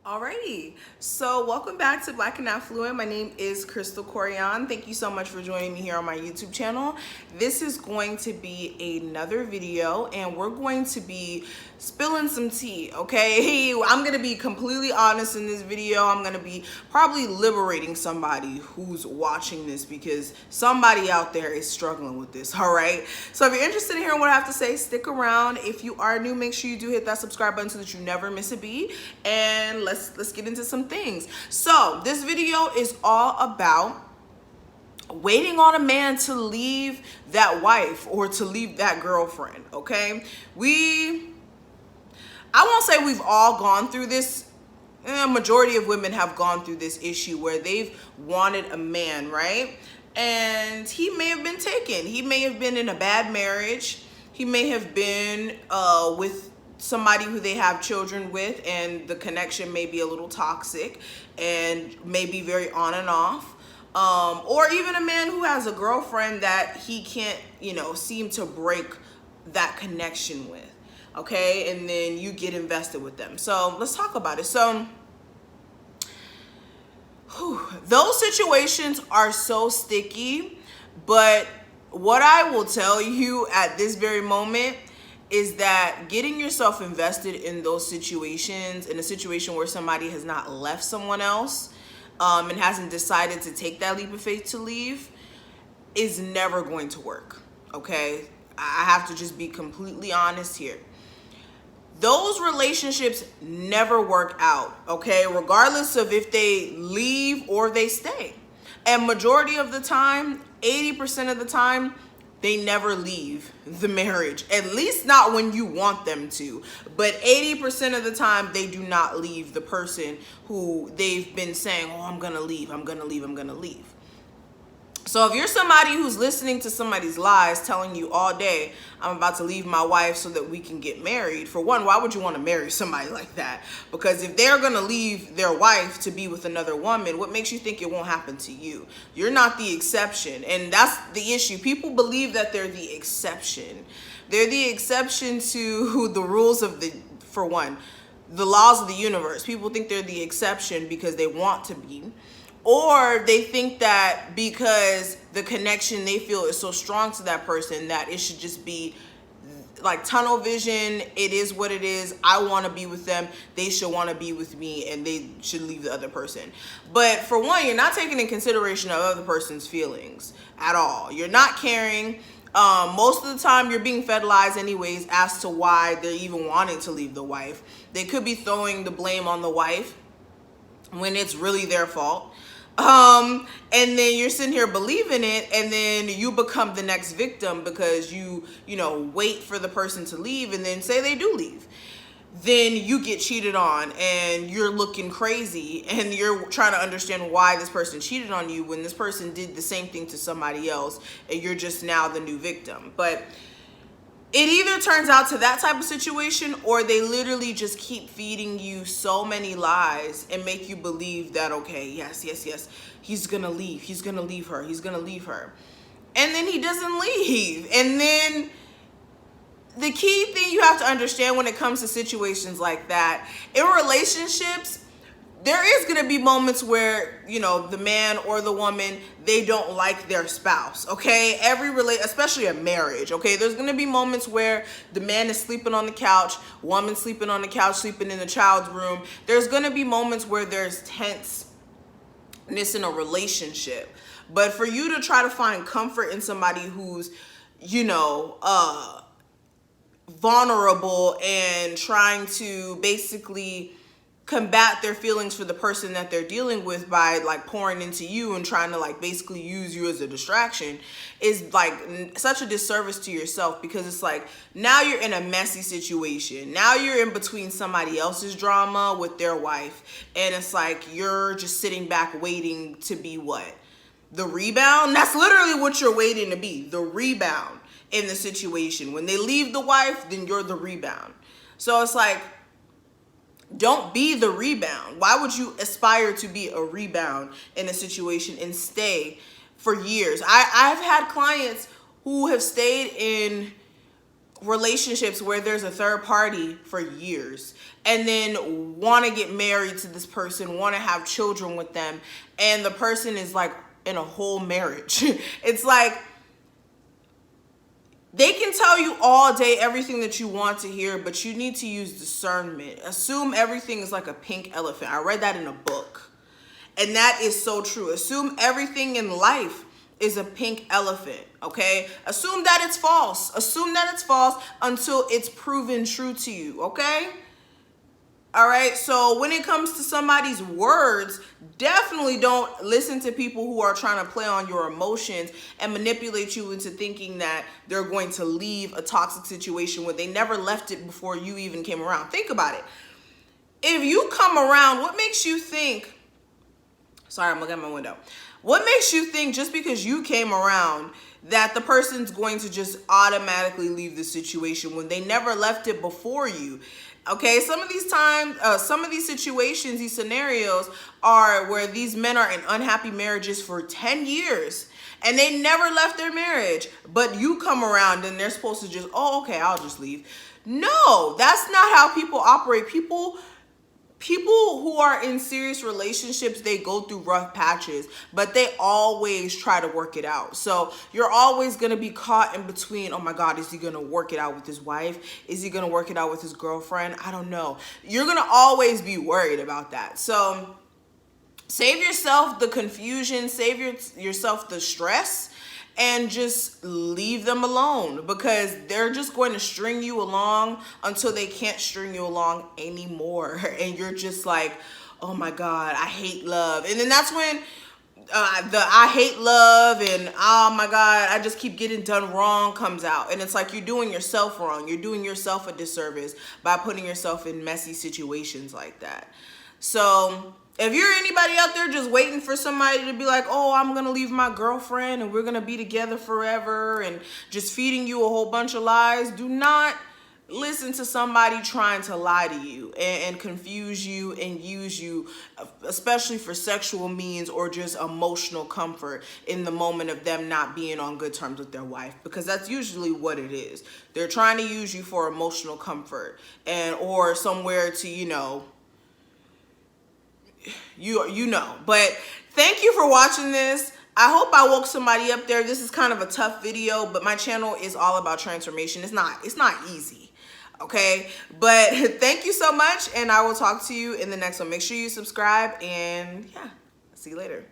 Alrighty, so welcome back to Black and Affluent. My name is Crystal Corian. Thank you so much for joining me here on my YouTube channel. This is going to be another video and we're going to be spilling some tea, okay? I'm gonna be completely honest in this video. I'm gonna be probably liberating somebody who's watching this because somebody out there is struggling with this, all right? So if you're interested in hearing what I have to say, stick around. If you are new, make sure you do hit that subscribe button so that you never miss a beat. And let's get into some things. So this video is all about waiting on a man to leave that wife or to leave that girlfriend, okay? I won't say we've all gone through this. A majority of women have gone through this issue where they've wanted a man, right? And he may have been taken. He may have been in a bad marriage. He may have been with somebody who they have children with, and the connection may be a little toxic and may be very on and off. Or even a man who has a girlfriend that he can't, seem to break that connection with. Okay, and then you get invested with them. So let's talk about it. So those situations are so sticky, but what I will tell you at this very moment is that getting yourself invested in those situations, in a situation where somebody has not left someone else and hasn't decided to take that leap of faith to leave, is never going to work. Okay, I have to just be completely honest here. Those relationships never work out, okay, regardless of if they leave or they stay. And majority of the time, 80% of the time, they never leave the marriage, at least not when you want them to. But 80% of the time, they do not leave the person who they've been saying, oh, I'm gonna leave, I'm gonna leave, I'm gonna leave. So if you're somebody who's listening to somebody's lies telling you all day, I'm about to leave my wife so that we can get married, for one, why would you want to marry somebody like that? Because if they're going to leave their wife to be with another woman, what makes you think it won't happen to you? You're not the exception. And that's the issue. People believe that they're the exception. They're the exception to the rules of for one, the laws of the universe. People think they're the exception because they want to be. Or they think that because the connection they feel is so strong to that person that it should just be like tunnel vision. It is what it is. I want to be with them. They should want to be with me, and they should leave the other person. But for one, you're not taking in consideration of the other person's feelings at all. You're not caring. Most of the time you're being fed lies anyways as to why they're even wanting to leave the wife. They could be throwing the blame on the wife when it's really their fault. And then you're sitting here believing it, and then you become the next victim because you wait for the person to leave, and then say they do leave. Then you get cheated on and you're looking crazy and you're trying to understand why this person cheated on you when this person did the same thing to somebody else, and you're just now the new victim. But it either turns out to that type of situation, or they literally just keep feeding you so many lies and make you believe that, okay, yes, he's gonna leave. He's gonna leave her. He's gonna leave her. And then he doesn't leave. And then the key thing you have to understand when it comes to situations like that, in relationships, there is going to be moments where, the man or the woman, they don't like their spouse, okay? Especially a marriage, okay? There's going to be moments where the man is sleeping on the couch, woman sleeping on the couch, sleeping in the child's room. There's going to be moments where there's tenseness in a relationship. But for you to try to find comfort in somebody who's, vulnerable and trying to basically combat their feelings for the person that they're dealing with by like pouring into you and trying to like basically use you as a distraction is like such a disservice to yourself, because it's like now you're in a messy situation. Now you're in between somebody else's drama with their wife, and it's like you're just sitting back waiting to be what? The rebound? That's literally what you're waiting to be, the rebound in the situation. When they leave the wife, then you're the rebound. So it's like, don't be the rebound. Why would you aspire to be a rebound in a situation and stay for years? I've had clients who have stayed in relationships where there's a third party for years and then want to get married to this person, want to have children with them, and the person is like in a whole marriage. It's like they can tell you all day everything that you want to hear, but you need to use discernment. Assume everything is like a pink elephant. I read that in a book, and that is so true. Assume everything in life is a pink elephant, okay? Assume that it's false. Assume that it's false until it's proven true to you, okay? All right, so when it comes to somebody's words, definitely don't listen to people who are trying to play on your emotions and manipulate you into thinking that they're going to leave a toxic situation when they never left it before you even came around. Think about it. If you come around, what makes you think, sorry, I'm looking at my window. What makes you think just because you came around that the person's going to just automatically leave the situation when they never left it before you? Okay, some of these situations, these scenarios are where these men are in unhappy marriages for 10 years and they never left their marriage, but you come around and they're supposed to just, oh, okay, I'll just leave. No, that's not how people operate. People who are in serious relationships, they go through rough patches, but they always try to work it out. So you're always going to be caught in between. Oh my God, is he going to work it out with his wife? Is he going to work it out with his girlfriend? I don't know. You're going to always be worried about that. So save yourself the confusion, save yourself the stress, and just leave them alone, because they're just going to string you along until they can't string you along anymore. And you're just like, oh my God, I hate love. And then that's when the I hate love and oh my God, I just keep getting done wrong comes out. And it's like you're doing yourself wrong. You're doing yourself a disservice by putting yourself in messy situations like that. So if you're anybody out there just waiting for somebody to be like, oh, I'm going to leave my girlfriend and we're going to be together forever, and just feeding you a whole bunch of lies, do not listen to somebody trying to lie to you and confuse you and use you, especially for sexual means or just emotional comfort in the moment of them not being on good terms with their wife, because that's usually what it is. They're trying to use you for emotional comfort and or somewhere to, you know. But thank you for watching this. I hope I woke somebody up there. This is kind of a tough video, but my channel is all about transformation. It's not easy, okay? But thank you so much, and I will talk to you in the next one. Make sure you subscribe, and yeah, see you later.